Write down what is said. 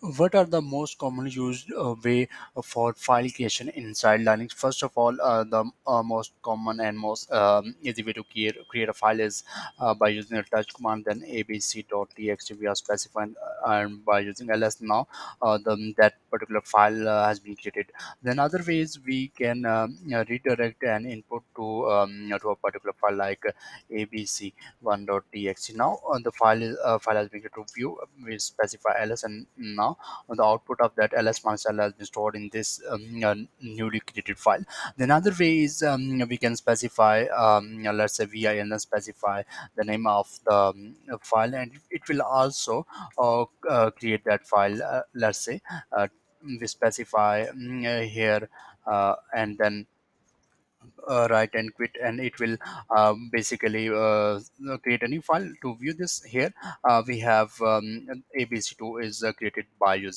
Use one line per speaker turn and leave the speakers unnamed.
What are the most commonly used way for file creation inside Linux? First of all, the most common and most easy way to create a file is by using a touch command. Then abc.txt we are specifying, and by using ls now, that particular file has been created. Then other ways we can redirect an input to a particular file like abc1.txt. Now the file has been created to view. We specify ls, and now the output of that ls minus l has been stored in this newly created file. Then other way is we can specify, let's say vi, and then specify the name of the file, and it will also create that file. Let's say we specify here, and then right and quit, and it will basically create a new file. To view this here, we have abc2 is created by using